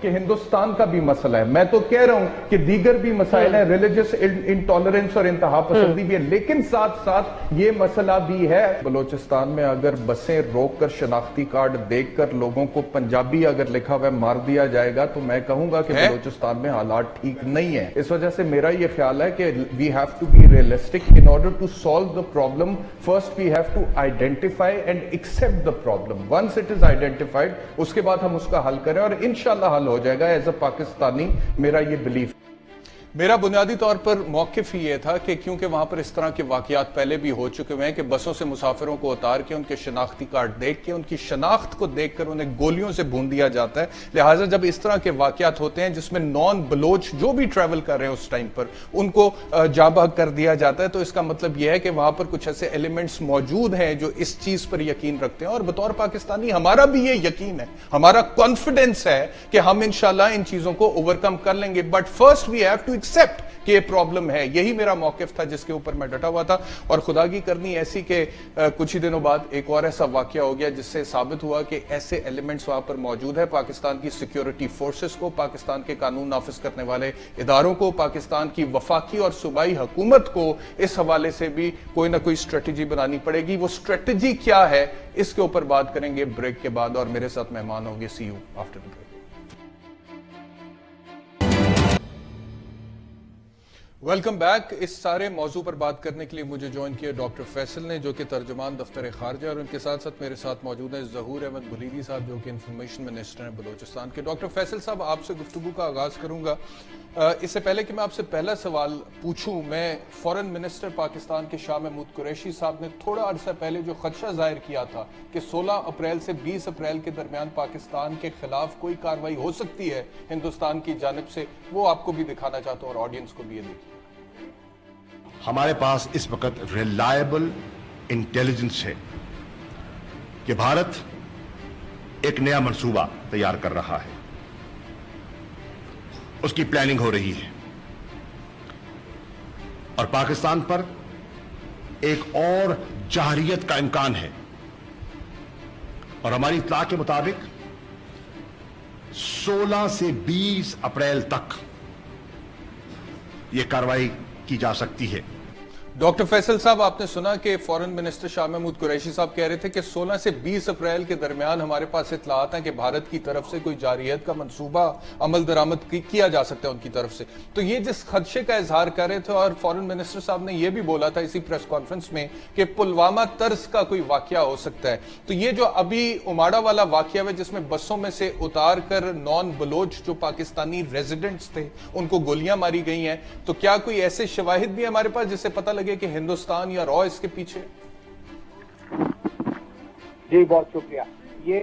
کہ ہندوستان کا بھی مسئلہ ہے. میں تو کہہ رہا ہوں کہ دیگر بھی مسائل ہیں, ریلیجس انٹالرنس اور انتہا پسندی بھی ہے, لیکن ساتھ ساتھ یہ مسئلہ بھی ہے. بلوچستان میں اگر بسیں روک کر شناختی کارڈ دیکھ کر لوگوں کو پنجابی اگر لکھا ہوا مار دیا جائے گا تو میں کہوں گا کہ بلوچستان میں حالات ٹھیک نہیں ہیں. اس وجہ سے میرا یہ خیال ہے کہ we have to be realistic. In order to solve the problem, first we have to identify and accept the problem. Once it is identified, اس کے بعد ہم اس کا حل کریں اور انشاءاللہ حل ہو جائے گا. ایز اے پاکستانی میرا یہ بلیف. میرا بنیادی طور پر موقف ہی یہ تھا کہ کیونکہ وہاں پر اس طرح کے واقعات پہلے بھی ہو چکے ہوئے ہیں کہ بسوں سے مسافروں کو اتار کے ان کے شناختی کارڈ دیکھ کے ان کی شناخت کو دیکھ کر انہیں گولیوں سے بھون دیا جاتا ہے. لہٰذا جب اس طرح کے واقعات ہوتے ہیں جس میں نان بلوچ جو بھی ٹریول کر رہے ہیں اس ٹائم پر ان کو جاں بحق کر دیا جاتا ہے, تو اس کا مطلب یہ ہے کہ وہاں پر کچھ ایسے ایلیمنٹس موجود ہیں جو اس چیز پر یقین رکھتے ہیں. اور بطور پاکستانی ہمارا بھی یہ یقین ہے, ہمارا کانفیڈنس ہے کہ ہم انشاءاللہ ان چیزوں کو اوورکم کر لیں گے. But first we have to accept کہ یہ پرابلم ہے. یہی میرا موقف تھا جس کے اوپر میں ڈٹا ہوا تھا. اور خدا کی کرنی ایسی کہ کچھ ہی دنوں بعد ایک اور ایسا واقعہ ہو گیا جس سے ثابت ہوا کہ ایسے ایلیمنٹس وہاں پر موجود ہے. پاکستان کی سیکیورٹی فورسز کو, پاکستان کے قانون نافذ کرنے والے اداروں کو, پاکستان کی وفاقی اور صوبائی حکومت کو اس حوالے سے بھی کوئی نہ کوئی اسٹریٹجی بنانی پڑے گی. وہ اسٹریٹجی کیا ہے اس کے اوپر بات کریں گے بریک کے بعد, اور میرے ساتھ مہمان ہوں گے. See you after the break. Welcome back. اس سارے موضوع پر بات کرنے کے لیے مجھے جوائن کیا ڈاکٹر فیصل نے, جو کہ ترجمان دفتر خارجہ, اور ان کے ساتھ ساتھ میرے ساتھ موجود ہیں ظہور احمد بلیدی صاحب جو کہ انفارمیشن منسٹر ہیں بلوچستان کے. ڈاکٹر فیصل صاحب, آپ سے گفتگو کا آغاز کروں گا. اس سے پہلے کہ میں آپ سے پہلا سوال پوچھوں, میں فورن منسٹر پاکستان کے شاہ محمود قریشی صاحب نے تھوڑا عرصہ پہلے جو خدشہ ظاہر کیا تھا کہ 16 اپریل سے 20 اپریل کے درمیان پاکستان کے خلاف کوئی کارروائی ہو سکتی ہے ہندوستان کی جانب سے, وہ آپ کو بھی دکھانا چاہتا ہوں اور آڈینس کو بھی یہ دیکھیے. ہمارے پاس اس وقت ریلائبل انٹیلیجنس ہے کہ بھارت ایک نیا منصوبہ تیار کر رہا ہے, اس کی پلاننگ ہو رہی ہے, اور پاکستان پر ایک اور جارحیت کا امکان ہے. اور ہماری اطلاع کے مطابق 16 سے 20 اپریل تک یہ کارروائی کی جا سکتی ہے. ڈاکٹر فیصل صاحب, آپ نے سنا کہ فورن منسٹر شاہ محمود قریشی صاحب کہہ رہے تھے کہ 16 سے 20 اپریل کے درمیان ہمارے پاس اطلاعات ہیں کہ بھارت کی طرف سے کوئی جارحیت کا منصوبہ عمل درآمد کیا جا سکتا ہے ان کی طرف سے. تو یہ جس خدشے کا اظہار کر رہے تھے, اور فورن منسٹر صاحب نے یہ بھی بولا تھا اسی پریس کانفرنس میں کہ پلوامہ طرز کا کوئی واقعہ ہو سکتا ہے. تو یہ جو ابھی اماڑا والا واقعہ ہے جس میں بسوں میں سے اتار کر نان بلوچ جو پاکستانی ریزیڈنٹس تھے ان کو گولیاں ماری گئی ہیں, تو کیا کوئی ایسے شواہد بھی ہمارے پاس جس سے پتہ لگے کہ ہندوستان یا رو اس کے پیچھے؟ جی بہت شکریہ. یہ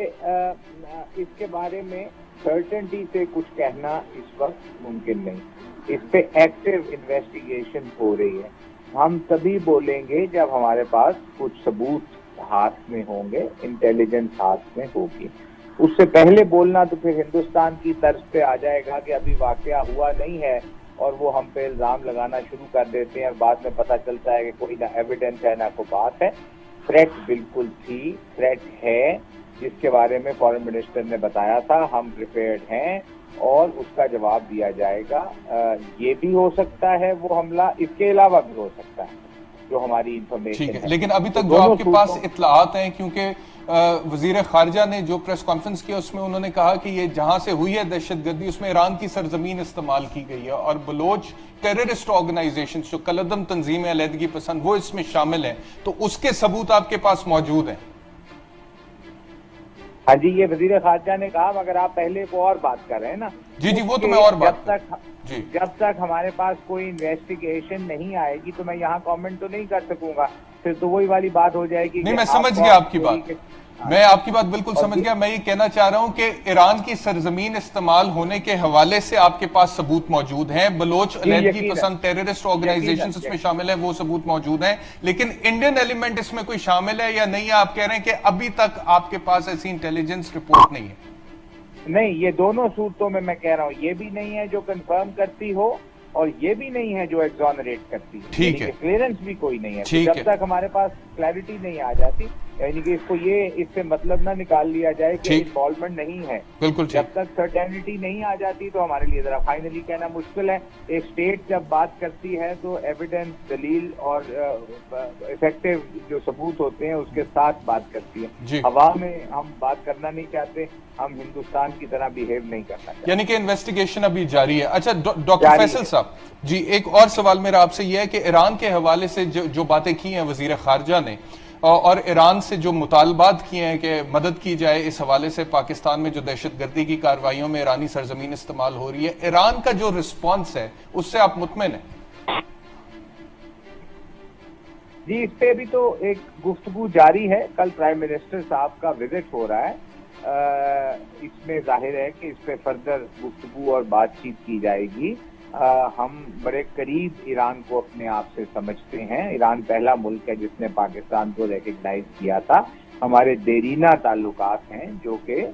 اس کے بارے میں سرٹنٹی سے کچھ کہنا اس وقت ممکن نہیں. اس پہ ایکٹیو انویسٹیگیشن ہو رہی ہے. ہم تبھی بولیں گے جب ہمارے پاس کچھ ثبوت ہاتھ میں ہوں گے, انٹیلیجنس ہاتھ میں ہوگی. اس سے پہلے بولنا تو پھر ہندوستان کی طرز پہ آ جائے گا کہ ابھی واقعہ ہوا نہیں ہے اور وہ ہم پہ الزام لگانا شروع کر دیتے ہیں, اور بعد میں پتہ چلتا ہے کہ کوئی نہ ایویڈنس ہے نہ کوئی بات ہے. تھریٹ بالکل تھی, تھریٹ ہے, جس کے بارے میں فورن منسٹر نے بتایا تھا. ہم پریپیئرڈ ہیں اور اس کا جواب دیا جائے گا. یہ بھی ہو سکتا ہے وہ حملہ, اس کے علاوہ بھی ہو سکتا ہے جو ہماری انفارمیشن ہے. لیکن ابھی تک جو آپ کے پاس اطلاعات ہیں, کیونکہ وزیر خارجہ نے جو پریس کانفرنس کیا اس میں انہوں نے کہا کہ یہ جہاں سے ہوئی ہے دہشت گردی اس میں ایران کی سرزمین استعمال کی گئی ہے, اور بلوچ ٹیررسٹ آرگنائزیشن جو کالعدم تنظیم علیحدگی پسند وہ اس میں شامل ہیں, تو اس کے ثبوت آپ کے پاس موجود ہیں؟ ہاں جی, یہ وزیر خارجہ نے کہا, مگر آپ پہلے کو اور بات کر رہے ہیں نا. جی وہ تو میں اور بات جب تک ہمارے پاس کوئی انویسٹیگیشن نہیں آئے گی تو میں یہاں کامنٹ تو نہیں کر سکوں گا. پھر تو وہی والی بات ہو جائے گی. نہیں, میں سمجھ گیا آپ کی بات, میں آپ کی بات بالکل سمجھ گیا. میں یہ کہنا چاہ رہا ہوں کہ ایران کی سرزمین استعمال ہونے کے حوالے سے آپ کے پاس ثبوت موجود ہیں. بلوچ علیحدگی پسند ٹیررسٹ آرگنائزیشنز اس میں شامل ہیں, وہ ثبوت موجود ہیں. لیکن انڈین ایلیمنٹ اس میں کوئی شامل ہے یا نہیں ہے؟ آپ کہہ رہے ہیں کہ ابھی تک آپ کے پاس ایسی انٹیلیجنس رپورٹ نہیں ہے. نہیں, یہ دونوں صورتوں میں کہہ رہا ہوں, یہ بھی نہیں ہے جو کنفرم کرتی ہو اور یہ بھی نہیں ہے جو ایگزونریٹ کرتی ہے. ٹھیک ہے, کلیئرنس بھی کوئی نہیں ہے. جب تک ہمارے پاس کلیئرٹی نہیں آ جاتی یعنی کہ اس کو یہ اس سے مطلب نہ نکال لیا جائے کہ انوالومنٹ نہیں ہے. بالکل جب تک سرٹینٹی نہیں آ جاتی تو ہمارے لیے ذرا فائنلی کہنا مشکل ہے. ایک اسٹیٹ جب بات کرتی ہے تو ایویڈنس، دلیل اور افیکٹو جو ثبوت ہوتے ہیں اس کے ساتھ بات کرتی ہے. ہوا میں ہم بات کرنا نہیں چاہتے، ہم ہندوستان کی طرح بیہیو نہیں کرنا چاہتے. یعنی کہ انویسٹیگیشن ابھی جاری ہے. اچھا ڈاکٹر فیصل صاحب جی، ایک اور سوال میرا آپ سے یہ ہے کہ ایران کے حوالے سے جو باتیں کی ہیں وزیر خارجہ نے اور ایران سے جو مطالبات کیے ہیں کہ مدد کی جائے اس حوالے سے پاکستان میں جو دہشت گردی کی کارروائیوں میں ایرانی سرزمین استعمال ہو رہی ہے، ایران کا جو رسپانس ہے اس سے آپ مطمئن ہیں؟ جی، اس پہ بھی تو ایک گفتگو جاری ہے. کل پرائم منسٹر صاحب کا وزٹ ہو رہا ہے. اس میں ظاہر ہے کہ اس پہ فردر گفتگو اور بات چیت کی جائے گی. ہم بڑے قریب ایران کو اپنے آپ سے سمجھتے ہیں. ایران پہلا ملک ہے جس نے پاکستان کو ریکگنائز کیا تھا. ہمارے دیرینہ تعلقات ہیں جو کہ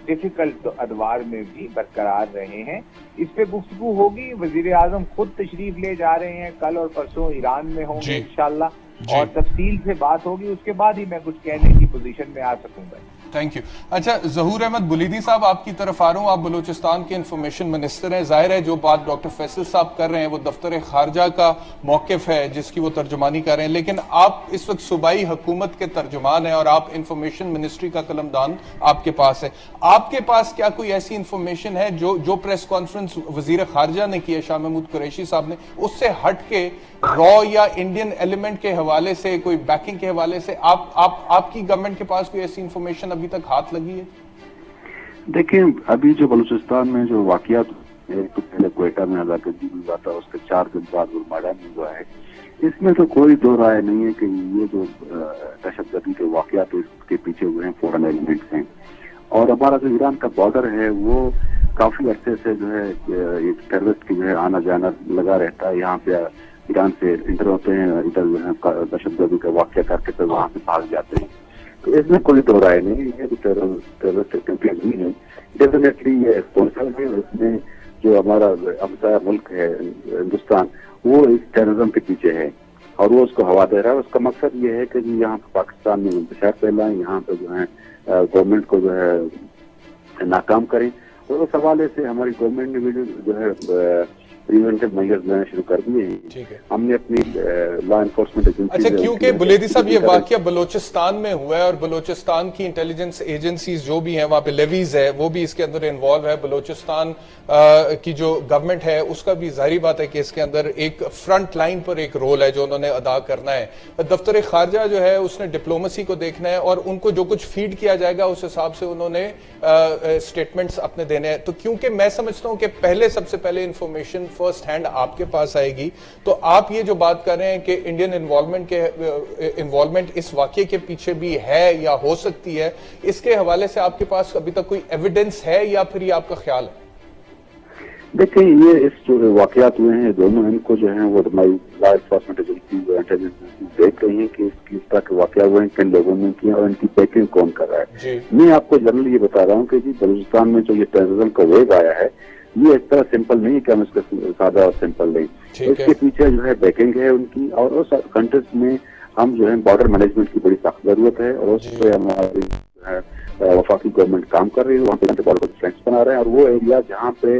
ڈیفیکلٹ ادوار میں بھی برقرار رہے ہیں. اس پہ گفتگو ہوگی. وزیر اعظم خود تشریف لے جا رہے ہیں، کل اور پرسوں ایران میں ہوں گے انشاءاللہ، اور تفصیل سے بات ہوگی. اس کے بعد ہی میں کچھ کہنے کی پوزیشن میں آ سکوں گا. Thank you. اچھا ظہور احمد بلیدی صاحب، آپ کی طرف آ رہا ہوں. آپ بلوچستان کے انفارمیشن منسٹر ہیں. ظاہر ہے جو بات ڈاکٹر فیصل صاحب کر رہے ہیں وہ دفتر خارجہ کا موقف ہے جس کی وہ ترجمانی کر رہے ہیں، لیکن آپ اس وقت صوبائی حکومت کے ترجمان ہیں اور آپ انفارمیشن منسٹری کا قلمدان آپ کے پاس ہے. آپ کے پاس کیا کوئی ایسی انفارمیشن ہے جو پریس کانفرنس وزیر خارجہ نے کی ہے شاہ محمود قریشی صاحب نے، اس سے ہٹ کے را یا انڈین ایلیمنٹ کے حوالے سے، کوئی بیکنگ کے حوالے سے آپ کی گورنمنٹ کے پاس کوئی ایسی انفارمیشن ابھی تک ہاتھ لگی ہے؟ دیکھیں، ابھی جو بلوچستان میں جو واقعات، ایک تو پہلے کوئٹہ میں ہلاکت ہوا تھا، اس کے 4 دن بعد گلماڑا میں ہوا ہے. اس میں تو کوئی دو رائے نہیں ہے کہ یہ جو دہشت گردی کے واقعات اس کے پیچھے ہوئے ہیں فورن ایلیمنٹس ہیں. اور ہمارا جو ایران کا بارڈر ہے وہ کافی عرصے سے جو ہے ایک ٹیررسٹ کی جو ہے آنا جانا لگا رہتا ہے. یہاں پہ ایران سے انٹر ہوتے ہیں، ادھر دہشت گردی کا واقعہ کر کے پھر وہاں سے بھاگ جاتے ہیں. تو اس میں کوئی دو رائے نہیں ہے. یہ ٹیررسٹ کیمپین ہے، ڈیفینیٹلی یہ ایکسپوزل ہے. اس میں جو ہمارا ہمسایہ ملک ہے ہندوستان، وہ اس ٹیررزم کے پیچھے ہے اور وہ اس کو ہوا دے رہا ہے. اس کا مقصد یہ ہے کہ یہاں پہ پاکستان میں انتشار پھیلائیں، یہاں پہ جو ہے گورنمنٹ کو جو ہے ناکام کریں. اور اس حوالے سے ہماری گورنمنٹ نے بھی جو ہے پریونٹیو میجرز لینا شروع کر دیے ہیں. ہم نے اپنی لا انفورسمنٹ ایجنسی، اچھا کیونکہ بلیدی صاحب یہ واقعہ بلوچستان میں ہوا ہے اور بلوچستان کی انٹیلیجنس ایجنسیز جو بھی ہیں وہاں پہ لیویز ہے وہ بھی اس کے اندر انوالو ہے. بلوچستان کی جو گورنمنٹ ہے اس کا بھی ظاہری بات ہے کہ اس کے اندر ایک فرنٹ لائن پر ایک رول ہے جو انہوں نے ادا کرنا ہے. دفتر خارجہ جو ہے اس نے ڈپلومسی کو دیکھنا ہے اور ان کو جو کچھ فیڈ کیا جائے گا اس حساب سے انہوں نے سٹیٹمنٹس اپنے دینے ہیں. تو کیونکہ میں سمجھتا ہوں کہ سب سے پہلے انفارمیشن فرسٹ ہینڈ آپ کے پاس آئے گی، تو آپ یہ جو بات کر رہے ہیں کہ انڈین انوالومنٹ اس واقعے کے پیچھے بھی ہے یا ہو سکتی ہے، اس کے حوالے سے آپ کے پاس ابھی تک کوئی ایویڈنس ہے یا پھر یہ آپ کا خیال ہے؟ دیکھیں، یہ اس جو واقعات ہوئے ہیں دونوں، ان کو جو ہیں وہ ہماری لا انفورسمنٹ ایجنسی جو انٹیلیجنس دیکھ رہی ہیں کہ کس طرح کے واقعہ ہوئے ہیں، کن لوگوں نے کیا اور ان کی پیکنگ کون کر رہا ہے. میں آپ کو جنرلی یہ بتا رہا ہوں کہ جی بلوچستان میں جو یہ ٹیررزم کا ویو آیا ہے یہ اس طرح سمپل نہیں کہ ہم اس کا سادہ اور سمپل نہیں. اس کے پیچھے جو ہے بیکنگ ہے ان کی، اور اس کنٹریز میں ہم جو ہے بارڈر مینجمنٹ کی بڑی سخت ضرورت ہے اور اس پہ ہماری جو ہے وفاقی گورنمنٹ کام کر رہی ہے. وہاں پہ بارڈر ڈیفینس بنا رہے ہیں اور وہ ایریا جہاں پہ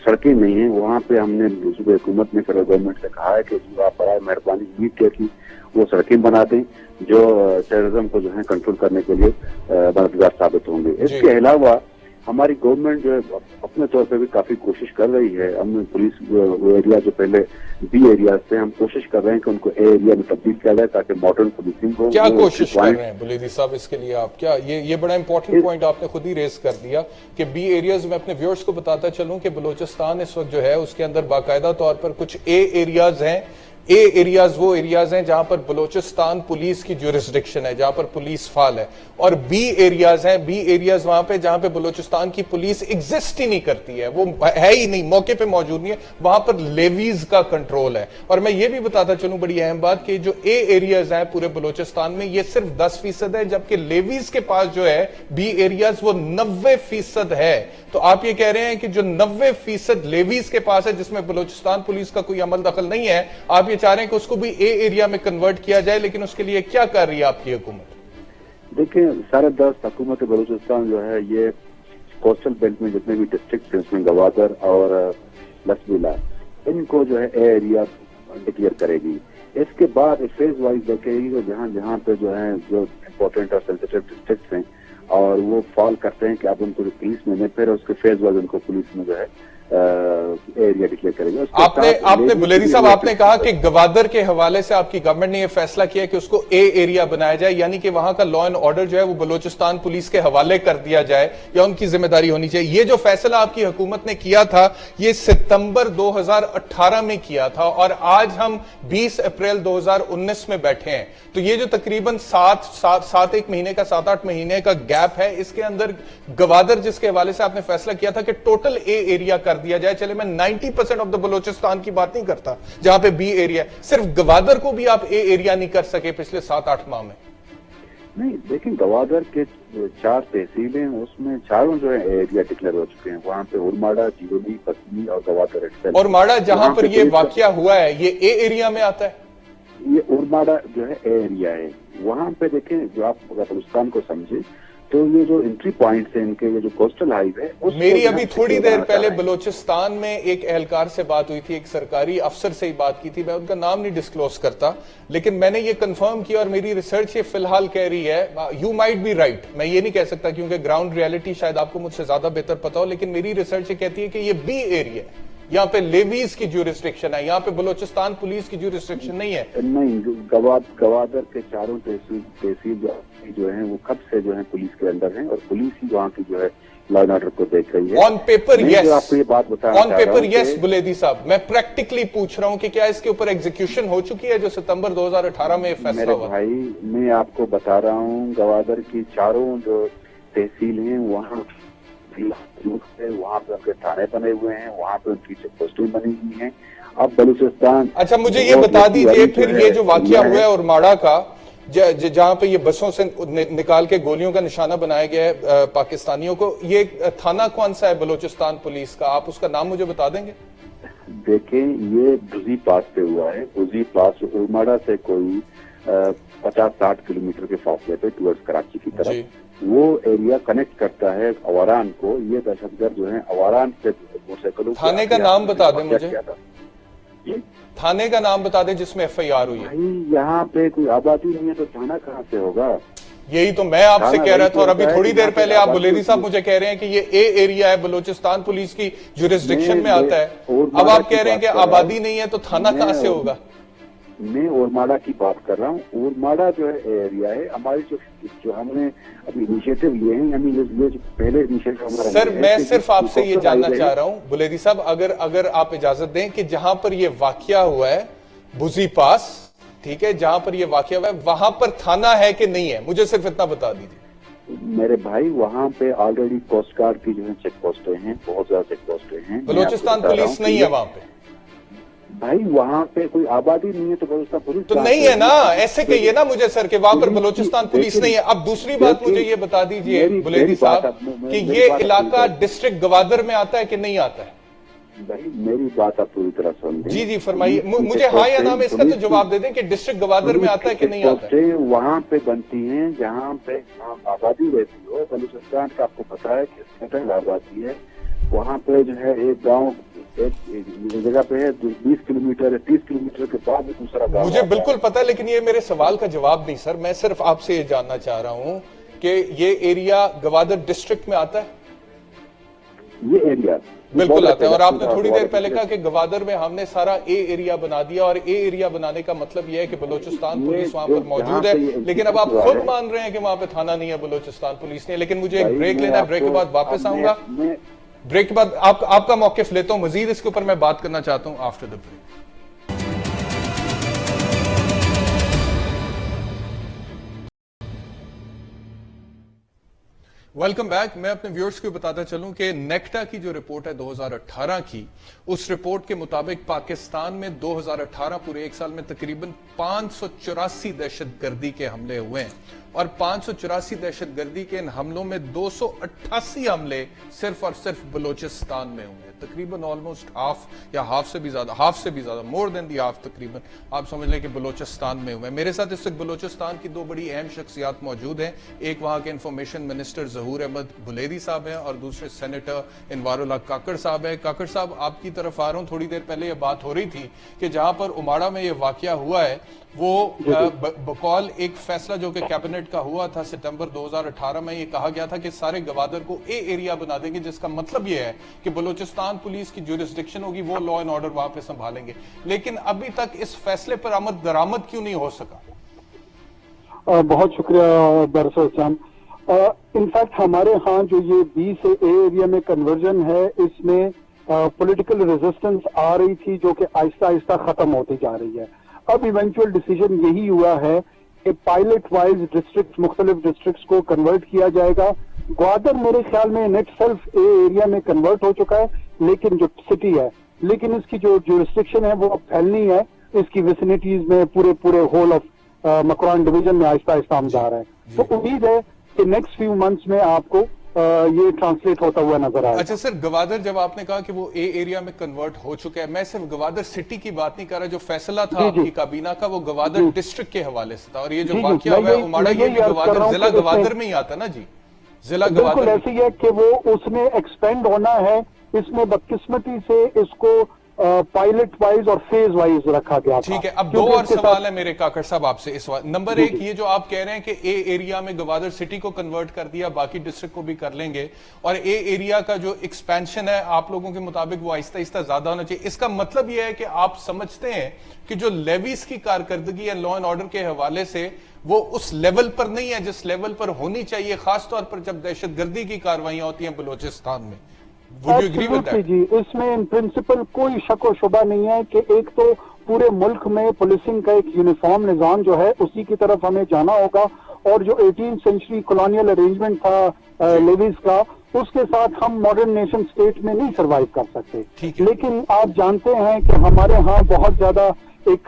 سڑکیں نہیں ہیں وہاں پہ ہم نے صوبائی حکومت نے فیڈرل گورنمنٹ سے کہا ہے کہ آپ برائے مہربانی امیڈیٹلی وہ سڑکیں بنا دیں جو ٹیررزم کو جو ہے کنٹرول کرنے کے لیے مددگار ثابت ہوں گے. اس کے علاوہ ہماری گورنمنٹ جو ہے اپنے طور پہ بھی کافی کوشش کر رہی ہے. ہم پولیس وہ ایریا جو پہلے بی ایریاز تھے ہم کوشش کر رہے ہیں کہ ان کو اے ایریا میں تبدیل کیا جائے تاکہ ماڈرن پولیسنگ ہو. کیا کوشش کر رہے ہیں بلیدی صاحب اس کے لیے آپ؟ کیا یہ بڑا امپورٹنٹ پوائنٹ آپ نے خود ہی ریز کر دیا کہ بی ایریاز میں اپنے ویورز کو بتاتا چلوں کہ بلوچستان اس وقت جو ہے اس کے اندر باقاعدہ طور پر کچھ اے ایریاز ہیں. اے ایریاز وہ ایریاز ہیں جہاں پر بلوچستان پولیس کی جورسڈکشن ہے، جہاں پر پولیس فعال ہے، اور بی ایریاز ہیں، بی ایریاز وہاں پہ جہاں پہ بلوچستان کی پولیس ایگزسٹ ہی نہیں کرتی ہے، وہ ہے ہی نہیں، موقع پہ موجود نہیں ہے، وہاں پر لیویز کا کنٹرول ہے. اور میں یہ بھی بتاتا چلوں بڑی اہم بات کہ جو اے ایریاز ہیں پورے بلوچستان میں یہ صرف 10% ہے، جبکہ لیویز کے پاس جو ہے بی ایریاز وہ 90% ہے. تو آپ یہ کہہ رہے ہیں کہ جو 90% لیویز کے پاس ہے جس میں بلوچستان پولیس کا کوئی عمل دخل نہیں ہے، آپ یہ یہ چاہ رہے ہیں کہ اس کو بھی اے ایریا میں کنورٹ کیا جائے, لیکن اس کے لیے کیا کر رہی ہے آپ کی حکومت؟ دیکھیں سرحد حکومت بلوچستان جو ہے یہ کوسٹل بیلٹ میں جتنے بھی ڈسٹرکٹ ہیں اس میں گوادر اور لسبیلا ان کو جو ہے اے ایریا ڈکلیئر کرے گی. اس کے بعد فیز وائز دیکھے گی کہ جہاں جہاں پہ جو ہے جو امپورٹنٹ اور سینسیٹیو ڈسٹرکٹس ہیں اور وہ فال کرتے ہیں کہ اب ان کو پولیس میں پھر اس کے فیز وائز ان کو پولیس میں جو ہے ایریا ڈکلیئر کرے گا. آپ نے بلیدی صاحب آپ نے کہا کہ گوادر کے حوالے سے آپ کی گورنمنٹ نے یہ فیصلہ کیا کہ اس کو اے ایریا بنایا جائے, یعنی کہ وہاں کا لا اینڈ آرڈر جو ہے وہ بلوچستان پولیس کے حوالے کر دیا جائے یا ان کی ذمہ داری ہونی چاہیے. یہ جو فیصلہ آپ کی حکومت نے کیا تھا یہ ستمبر 2018 میں کیا تھا اور آج ہم 20 اپریل 2019 میں بیٹھے ہیں, تو یہ جو تقریباً 7-8 مہینے کا گیپ ہے, اس کے اندر گوادر جس کے حوالے سے آپ نے فیصلہ کیا تھا کہ ٹوٹل اے ایریا کر دیا جائے, چلے میں 90% آف دا بلوچستان کی بات نہیں کرتا جہاں پہ بی ایریا, صرف گوادر کو بھی آپ اے ایریا نہیں کر سکے پچھلے 7-8 ماہ میں. نہیں دیکھیں گوادر کے 4 تحصیلیں اس میں چاروں جو ہے ایریا ڈکلیئر ہو چکے ہیں. وہاں پہ اورماڑا, جیولی, پسنی اور گوادر. اورماڑا جہاں پر یہ واقعہ ہوا ہے یہ اے ایریا میں آتا ہے؟ یہ اورماڑا جو ہے اے ایریا ہے. وہاں پہ دیکھیں جو آپ بلوچستان کو سمجھے تو یہ جو انٹری پوائنٹس ہیں ان کے یہ جو کوسٹل ہائی وے, میری ابھی تھوڑی دیر پہلے بلوچستان میں ایک اہلکار سے بات ہوئی تھی, ایک سرکاری افسر سے ہی بات کی تھی, میں ان کا نام نہیں ڈسکلوز کرتا, لیکن میں نے یہ کنفرم کیا اور میری ریسرچ یہ فی الحال کہہ رہی ہے, یو مائٹ بی رائٹ, میں یہ نہیں کہہ سکتا کیونکہ گراؤنڈ ریئلٹی شاید آپ کو مجھ سے زیادہ بہتر پتا ہو, لیکن میری ریسرچ یہ کہتی ہے کہ یہ بی ایریا ہے, یہاں پہ لیویز کی جورسڈکشن ہے, یہاں پہ بلوچستان پولیس کی جورسڈکشن نہیں ہے. نہیں, گوادر کے چاروں تحصیل جو ہیں وہ کب سے جو ہے پولیس کے اندر ہیں اور پولیس ہی وہاں کی جو ہے لا اینڈ آرڈر کو دیکھ رہی ہے. آن پیپر یس, آپ کو یہ بات بتانا آن پیپر یس بلیدی صاحب, میں پریکٹیکلی پوچھ رہا ہوں کہ کیا اس کے اوپر ایگزیکیوشن ہو چکی ہے جو ستمبر 2018 میں فیصلہ میرے ہوا؟ بھائی میں آپ کو بتا رہا ہوں گوادر کی چاروں جو تحصیل ہیں وہاں پہ ان کے تھانے بنے ہوئے ہیں, وہاں پہ ان کی چیک پوسٹیں بنی ہوئی ہیں. اب بلوچستان, اچھا مجھے یہ بتا دیجئے پھر یہ جو واقعہ ہوا ہے اورماڑا کا جہاں پہ یہ بسوں سے نکال کے گولیوں کا نشانہ بنایا گیا ہے پاکستانیوں کو, یہ تھانہ کون سا ہے بلوچستان پولیس کا, آپ اس کا نام مجھے بتا دیں گے؟ دیکھیں یہ بزی پاس پہ ہوا ہے. بزی پاس اورماڑا سے کوئی 50-60 کلومیٹر کے فاصلے پہ ٹورڈز کراچی کی طرف. وہ ایریا کنیکٹ کرتا ہے اواران کو. یہ دہشت گرد جو ہیں اواران سے موٹر سائیکلوں. تھانے کا نام بتا دیں مجھے, تھانے کا نام بتا دیں جس میں ایف آئی آر ہوئی ہے. یہاں پہ کوئی آبادی نہیں ہے تو تھانہ کہاں سے ہوگا؟ یہی تو میں آپ سے کہہ رہا تھا, اور ابھی تھوڑی دیر پہلے آپ بلیدی صاحب مجھے کہہ رہے ہیں کہ یہ اے ایریا ہے, بلوچستان پولیس کی جورسڈکشن میں آتا ہے. اب آپ کہہ رہے ہیں کہ آبادی نہیں ہے تو تھانہ کہاں سے ہوگا؟ میں اورماڑا کی بات کر رہا ہوں. اورماڑا جو ہے ایریا ہے. ہماری جو ہم نے ابھی انیشیٹو لیے ہیں, یعنی یہ پہلے انیشیٹو ہمارا. سر میں صرف آپ سے یہ جاننا چاہ رہا ہوں بلیدی صاحب, اگر آپ اجازت دیں کہ جہاں پر یہ واقعہ ہوا ہے بزی پاس, ٹھیک ہے, جہاں پر یہ واقعہ ہوا ہے وہاں پر تھانہ ہے کہ نہیں ہے, مجھے صرف اتنا بتا دیجیے. میرے بھائی وہاں پہ آلریڈی کوسٹ گارڈ کی جو ہے چیک پوسٹیں ہیں, بہت زیادہ چیک پوسٹیں ہیں. بلوچستان پولیس نہیں ہے وہاں پہ بھائی, وہاں پہ کوئی آبادی نہیں ہے تو بلوچستان پولیس تو نہیں ہے نا, ایسے کہیے نا مجھے سر کہ وہاں پر بلوچستان پولیس نہیں ہے. اب دوسری بات مجھے یہ بتا دیجئے بلیدی صاحب کہ یہ علاقہ ڈسٹرکٹ گوادر میں آتا ہے کہ نہیں آتا ہے؟ بھائی میری بات آپ پوری طرح سمجھیں. جی فرمائیے, مجھے ہاں یا نہ میں اس کا تو جواب دے دیں کہ ڈسٹرکٹ گوادر میں آتا ہے کہ نہیں آتا ہے؟ وہاں پہ بنتی ہیں جہاں پہ آبادی رہتی ہو. بلوچستان کا آپ کو پتا ہے کہ سیٹل آبادی ہے. وہاں پہ جو ہے ایک گاؤں ایک جگہ پہ ہے 20 کلومیٹر 30 کلومیٹر کے بعد دوسرا گاؤں. مجھے بالکل پتا ہے, لیکن یہ میرے سوال کا جواب نہیں سر. میں صرف آپ سے یہ جاننا چاہ رہا ہوں کہ یہ ایریا گوادر ڈسٹرکٹ میں آتا ہے؟ یہ ایریا بالکل آتا ہے. اور آپ نے تھوڑی دیر پہلے کہا کہ گوادر میں ہم نے سارا اے ایریا بنا دیا, اور اے ایریا بنانے کا مطلب یہ ہے کہ بلوچستان پولیس وہاں پر موجود ہے, لیکن اب آپ خود مان رہے ہیں کہ وہاں پہ تھانہ نہیں ہے, بلوچستان پولیس نہیں ہے. لیکن مجھے ایک بریک لینا ہے, بریک کے بعد واپس آؤں گا. بریک کے بعد آپ کا موقف لیتا ہوں, مزید اس کے اوپر میں بات کرنا چاہتا ہوں after the break. Welcome back. میں اپنے ویورز کو بتاتا چلوں کہ نیکٹا کی جو رپورٹ ہے 2018 کی, اس رپورٹ کے مطابق پاکستان میں 2018 پورے ایک سال میں تقریباً 584 دہشت گردی کے حملے ہوئے ہیں, اور 584 دہشت گردی کے ان حملوں میں 288 حملے صرف اور صرف بلوچستان میں ہوئے. تقریباً آلموسٹ ہاف سے بھی زیادہ مور دین دی ہاف تقریباً آپ سمجھ لیں کہ بلوچستان میں ہوئے. میرے ساتھ اس وقت بلوچستان کی دو بڑی اہم شخصیات موجود ہیں. ایک وہاں کے انفارمیشن منسٹر ظہور احمد بلیری صاحب ہیں اور دوسرے سینیٹر انوار اللہ کاکڑ صاحب ہیں. کاکڑ صاحب آپ کی طرف آ رہا ہوں. تھوڑی دیر پہلے یہ بات ہو رہی تھی کہ جہاں پر اماڑا میں یہ واقعہ ہوا ہے وہ بقول ایک فیصلہ جو کہ کیبنٹ کا ہوا تھا ستمبر 2018 میں، یہ کہا گیا تھا کہ سارے گوادر کو اے ایریا بنا دیں گے، جس کا مطلب یہ ہے کہ بلوچستان پولیس کی جورسڈکشن ہوگی، وہ لا اینڈ آرڈر وہاں پہ سنبھالیں گے. لیکن ابھی تک اس فیصلے پر آمد درآمد کیوں نہیں ہو سکا؟ بہت شکریہ برسر صاحب. انفیکٹ ہمارے ہاں جو یہ بی سے اے ایریا میں کنورژن ہے، اس میں پولیٹیکل ریزسٹنس آ رہی تھی جو کہ آہستہ آہستہ ختم ہوتی جا رہی ہے. اب ایونچوئل ڈیسیجن یہی ہوا ہے کہ پائلٹ وائز ڈسٹرکٹ مختلف ڈسٹرکٹس کو کنورٹ کیا جائے گا. گوادر میرے خیال میں نیٹ سیلف اے ایریا میں کنورٹ ہو چکا ہے، لیکن جو سٹی ہے، لیکن اس کی جو جورسڈکشن ہے وہ اب پھیلنی ہے اس کی ویسینٹیز میں، پورے ہول آف مکران ڈویژن میں آہستہ آہستہ ہم جا رہے ہیں. تو امید ہے کہ نیکسٹ فیو منتھس میں آپ کو یہ ٹرانسلیٹ ہوتا ہوا نظر آئے. اچھا سر، گوادر جب آپ نے کہا کہ وہ اے ایریا میں کنورٹ ہو چکا ہے، میں صرف گوادر سٹی کی بات نہیں کر رہا. جو فیصلہ تھا آپ کی کابینہ کا وہ گوادر ڈسٹرکٹ کے حوالے سے تھا، اور یہ جو واقعہ ہوا ہے اماڑا یہ بھی گوادر ضلع گوادر میں ہی آتا نا جی؟ ضلع گوادر بالکل ایسے ہی ہے کہ وہ اس میں ایکسپینڈ ہونا ہے. اس میں بدقسمتی سے اس کو پائلٹ وائز اور فیز وائز رکھا گیا تھا. ٹھیک ہے، اب دو اور سوال ہے میرے کاکڑ صاحب آپ سے اس وقت. نمبر ایک، یہ جو آپ کہہ رہے ہیں کہ اے ایریا میں گوادر سٹی کو کنورٹ کر دیا، باقی ڈسٹرکٹ کو بھی کر لیں گے، اور اے ایریا کا جو ایکسپینشن ہے آپ لوگوں کے مطابق وہ آہستہ آہستہ زیادہ ہونا چاہیے. اس کا مطلب یہ ہے کہ آپ سمجھتے ہیں کہ جو لیویز کی کارکردگی ہے لا اینڈ آرڈر کے حوالے سے وہ اس لیول پر نہیں ہے جس لیول پر ہونی چاہیے، خاص طور پر جب دہشت گردی کی کاروائیاں ہوتی ہیں بلوچستان میں. جی، اس میں ان پرنسپل کوئی شک و شبہ نہیں ہے کہ ایک تو پورے ملک میں پولیسنگ کا ایک یونیفارم نظام جو ہے اسی کی طرف ہمیں جانا ہوگا، اور جو 18 سینچری کولونیل ارینجمنٹ تھا لیویز کا، اس کے ساتھ ہم ماڈرن نیشن سٹیٹ میں نہیں سروائیو کر سکتے. لیکن آپ جانتے ہیں کہ ہمارے ہاں بہت زیادہ ایک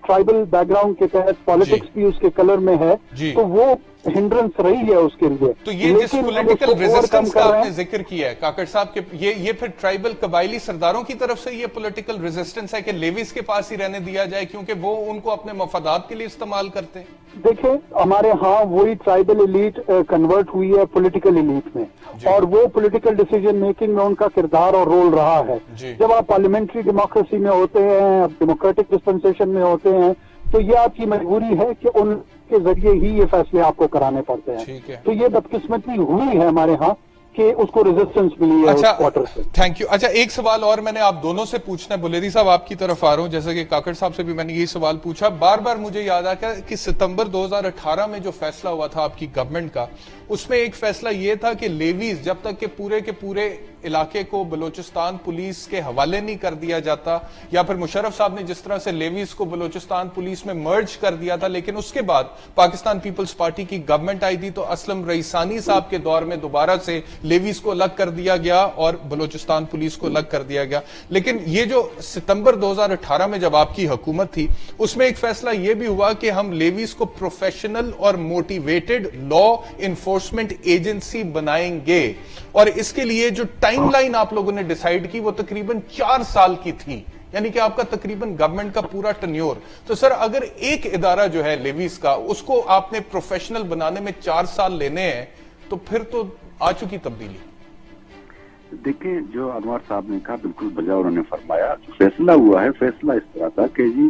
ٹرائبل بیک گراؤنڈ کے تحت پالیٹکس بھی اس کے کلر میں ہے، تو وہ ہنڈرنس رہی ہے اس کے لیے. تو یہ جس پولیٹیکل ریزسٹنس کا آپ نے ذکر کیا ہے کاکڑ صاحب کہ یہ پھر ٹرائبل قبائلی سرداروں کی طرف سے یہ پولیٹیکل ریزسٹنس ہے کہ لیویز کے پاس ہی رہنے دیا جائے کیونکہ وہ ان کو اپنے مفادات کے لیے استعمال کرتے ہیں؟ دیکھیں، ہمارے ہاں وہی ٹرائبل ایلیٹ کنورٹ ہوئی ہے پولیٹیکل ایلیٹ میں، اور وہ پولیٹیکل ڈیسیجن میکنگ میں ان کا کردار اور رول رہا ہے. جب آپ پارلیمنٹری ڈیموکریسی میں ہوتے ہیں، آپ ڈیموکریٹک ڈسپنسیشن میں ہوتے ہیں، تو یہ آپ کی مجبوری ہے کہ ان کے ذریعے ہی یہ فیصلے آپ کو کرانے پڑتے ہیں. تو یہ بدقسمتی ہوئی ہے ہمارے ہاں کہ اس کو ریزسٹنس ملی ہے. اچھا، تھینک یو. اچھا، ایک سوال اور میں نے آپ دونوں سے پوچھنا ہے. بلیری صاحب آپ کی طرف آ رہا ہوں. جیسے کہ کاکڑ صاحب سے بھی میں نے یہ سوال پوچھا، بار بار مجھے یاد آیا کہ ستمبر 2018 میں جو فیصلہ ہوا تھا آپ کی گورنمنٹ کا، اس میں ایک فیصلہ یہ تھا کہ لیویز جب تک کہ پورے کے پورے علاقے کو بلوچستان پولیس کے حوالے نہیں کر دیا جاتا، یا پھر مشرف صاحب نے جس طرح سے لیویز کو بلوچستان پولیس میں مرج کر دیا تھا، لیکن اس کے بعد پاکستان پیپلز پارٹی کی گورنمنٹ آئی تھی تو اسلم رئیسانی صاحب کے دور میں دوبارہ سے لیویز کو الگ کر دیا گیا اور بلوچستان پولیس کو الگ کر دیا گیا. لیکن یہ جو ستمبر 2018 میں جب آپ کی حکومت تھی، اس میں ایک فیصلہ یہ بھی ہوا کہ ہم لیویز کو پروفیشنل اور موٹیویٹڈ لا انفورسمنٹ ایجنسی بنائیں گے، اور اس کے لیے جو ٹائم لائن آپ لوگوں نے ڈیسائیڈ کی وہ تقریباً 4 سال کی تھی، یعنی کہ آپ کا تقریباً گورنمنٹ کا پورا ٹنیور. تو سر، اگر ایک ادارہ جو ہے لیویز کا، اس کو آپ نے پروفیشنل بنانے میں 4 سال لینے ہیں، تو پھر تو آ چکی تبدیلی. دیکھیں، جو انوار صاحب نے کہا بالکل بجا انہوں نے فرمایا. فیصلہ ہوا ہے، فیصلہ اس طرح تھا کہ جی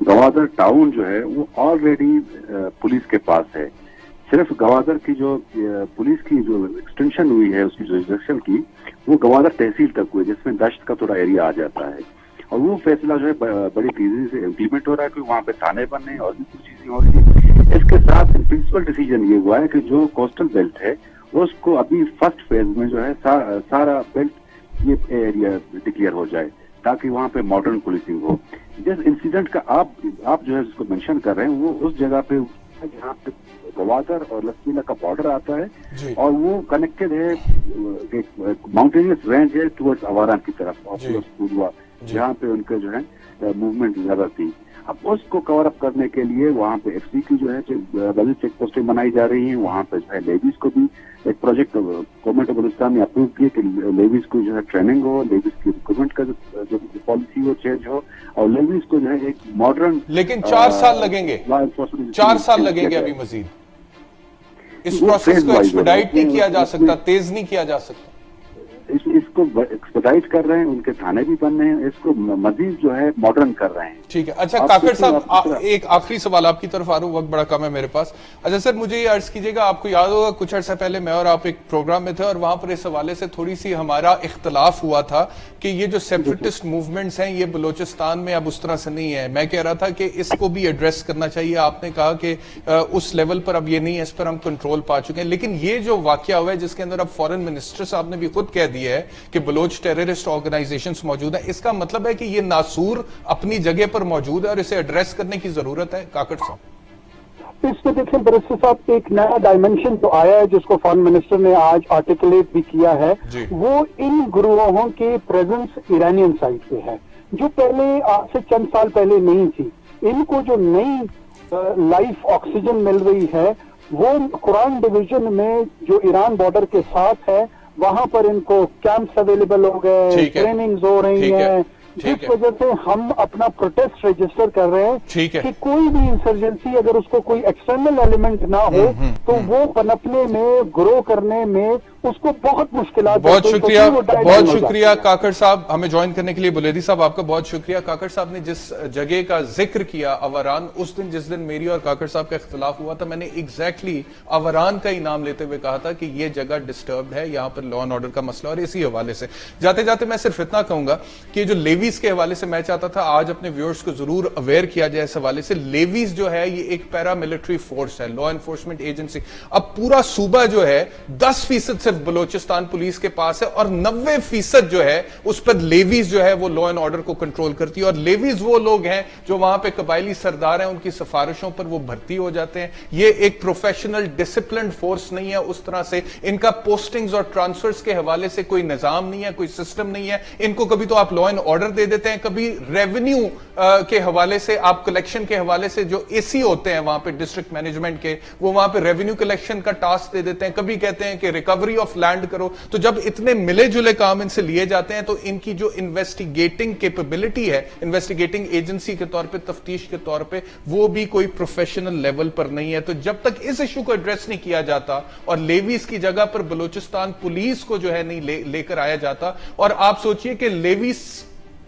گوادر ٹاؤن جو ہے وہ آلریڈی پولیس کے پاس ہے. صرف گوادر کی جو پولیس کی جو ایکسٹینشن ہوئی ہے، اس کی جو ایکسٹینشن کی، وہ گوادر تحصیل تک ہوئی، جس میں دشت کا تھوڑا ایریا آ جاتا ہے. اور وہ فیصلہ جو ہے بڑی تیزی سے امپلیمنٹ ہو رہا ہے کہ وہاں پہ تھانے بننے اور بھی کچھ چیزیں ہو رہی ہیں. اس کے ساتھ پرنسپل ڈیسیجن یہ ہوا ہے کہ جو کوسٹل بیلٹ ہے اس کو ابھی فرسٹ فیز میں جو ہے سارا بیلٹ یہ ایریا ڈکلیئر ہو جائے تاکہ وہاں پہ ماڈرن پولیسنگ ہو. جس انسیڈنٹ کا آپ جو ہے اس کو مینشن کر رہے ہیں وہ اس جگہ پہ جہاں پہ گوادر اور لسکیلا کا بارڈر آتا ہے، اور وہ کنیکٹڈ ہے ماؤنٹینیس رینج ہے ٹورڈز اوارا کی طرف، جہاں پہ ان کے جو ہے موومنٹ زیادہ تھی. اب اس کو کور اپ کرنے کے لیے وہاں پہ ایف سی کی جو ہے بڑی چیک پوسٹیں بنائی جا رہی ہیں. وہاں پہ جو ہے لیویز کو بھی ایک پروجیکٹ گورنمنٹ آف بلوچستان نے اپروو کیے کہ لیویز کو جو ہے ٹریننگ ہو, لیویز کی ریکروٹمنٹ کا جو پالیسی وہ چینج ہو, اور لیویز کو جو ہے ایک ماڈرن. لیکن 4 سال لگیں گے, 4 سال لگیں گے ابھی مزید. اس پروسیس کو ایکسپیڈائٹ نہیں کیا جا سکتا, تیز نہیں کیا جا سکتا. اس کو ایکسپیڈائٹ کر رہے ہیں, ان کے تھانے بھی بن رہے ہیں, اس کو مزید جو ہے ماڈرن کر رہے ہیں. ٹھیک ہے. اچھا کاکڑ صاحب, ایک آخری سوال آپ کی طرف آ رہا ہوں, وقت بڑا کم ہے میرے پاس. اچھا سر, مجھے یہ عرض کیجیے گا, آپ کو یاد ہوگا کچھ عرصہ پہلے میں اور آپ ایک پروگرام میں تھے اور وہاں پر اس حوالے سے تھوڑی سی ہمارا اختلاف ہوا تھا کہ یہ جو سیپریٹسٹ موومنٹس ہیں یہ بلوچستان میں اب اس طرح سے نہیں ہے. میں کہہ رہا تھا کہ اس کو بھی ایڈریس کرنا چاہیے. آپ نے کہا کہ اس لیول پر اب یہ نہیں ہے, اس پر ہم کنٹرول پا چکے ہیں. لیکن یہ جو واقعہ ہوا ہے جس کے اندر اب فورن منسٹر صاحب نے بھی خود کہہ دیا ہے کہ بلوچ ٹیررسٹ آرگنائزیشنز موجود ہیں, اس کا مطلب ہے کہ یہ ناسور اپنی جگہ پر موجود ہے اور اسے ایڈریس کرنے کی ضرورت ہے. کاکڑ صاحب اس میں دیکھیں برسر صاحب, ایک نیا ڈائمنشن تو آیا ہے جس کو فارن منسٹر نے آج آرٹیکولیٹ بھی کیا ہے. وہ ان گروہوں کے پریزنس ایرانین سائٹ پہ ہے جو پہلے آج سے چند سال پہلے نہیں تھی. ان کو جو نئی لائف آکسیجن مل رہی ہے وہ قرآن ڈویژن میں جو ایران بارڈر کے ساتھ ہے, وہاں پر ان کو کیمپس اویلیبل ہو گئے, ٹریننگز ہو رہی ہیں, جس وجہ سے ہم اپنا پروٹیسٹ رجسٹر کر رہے ہیں کہ کوئی بھی انسرجنسی اگر اس کو کوئی ایکسٹرنل ایلیمنٹ نہ ہو تو وہ پنپنے میں, گرو کرنے میں اس کو بہت مشکلات. بہت شکریہ, بہت شکریہ کاکڑ صاحب ہمیں جوائن کرنے کے لیے. بلیدی صاحب آپ کا بہت شکریہ. کاکڑ صاحب نے جس جگہ کا ذکر کیا آوران, اس دن جس دن میری اور کاکڑ صاحب کا اختلاف ہوا تھا میں نے ایگزیکٹلی آوران کا ہی نام لیتے ہوئے کہا تھا کہ یہ جگہ ڈسٹربڈ ہے, یہاں پر لا اینڈ آرڈر کا مسئلہ. اور اسی حوالے سے جاتے جاتے میں صرف اتنا کہوں گا کہ جو لیویز کے حوالے سے میں چاہتا تھا آج اپنے ویورز کو ضرور اویئر کیا جائے اس حوالے سے. لیویز جو ہے یہ ایک پیرا ملٹری فورس ہے, لا انفورسمنٹ ایجنسی. اب پورا صوبہ جو ہے 10% صرف بلوچستان پولیس کے پاس ہے اور 90% جو ہے اس پر لیویز جو ہے وہ لا اینڈ آرڈر کو کنٹرول کرتی ہے. اور لیویز وہ لوگ ہیں جو وہاں پہ قبائلی سردار ہیں, ان کی سفارشوں پر وہ بھرتی ہو جاتے ہیں. یہ ایک پروفیشنل ڈسپلنڈ فورس نہیں ہے اس طرح سے. ان کا پوسٹنگز اور ٹرانسفرز کے حوالے سے کوئی نظام نہیں ہے, کوئی سسٹم نہیں ہے. ان کو کبھی تو آپ لا اینڈ آرڈر دے دیتے ہیں, کبھی ریونیو کے حوالے سے, آپ کلیکشن کے حوالے سے جو اے سی ہوتے ہیں وہاں پہ ڈسٹرکٹ مینجمنٹ کے, وہ وہاں پہ ریونیو کلیکشن کا ٹاسک دے دیتے ہیں, کبھی کہتے ہیں کہ ریکوری آف لینڈ کرو. تو جب اتنے ملے جلے کام ان سے لیے جاتے ہیں تو ان کی جو انویسٹیگیٹنگ کیپیبلٹی ہے, انویسٹیگیٹنگ ایجنسی کے طور پہ, تفتیش کے طور پہ, وہ بھی کوئی پروفیشنل لیول پر نہیں ہے. تو جب تک اس ایشو کو ایڈریس نہیں کیا جاتا اور لیویز کی جگہ پر بلوچستان پولیس کو جو ہے نہیں لے کر آیا جاتا, اور آپ سوچئے کہ لیویز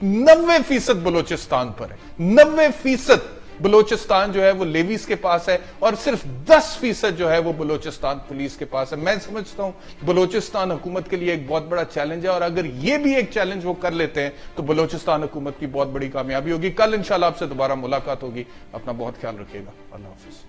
90% بلوچستان پر ہے, 90% بلوچستان جو ہے وہ لیویز کے پاس ہے اور صرف 10% جو ہے وہ بلوچستان پولیس کے پاس ہے. میں سمجھتا ہوں بلوچستان حکومت کے لیے ایک بہت بڑا چیلنج ہے, اور اگر یہ بھی ایک چیلنج وہ کر لیتے ہیں تو بلوچستان حکومت کی بہت بڑی کامیابی ہوگی. کل انشاءاللہ آپ سے دوبارہ ملاقات ہوگی. اپنا بہت خیال رکھیے گا. اللہ حافظ.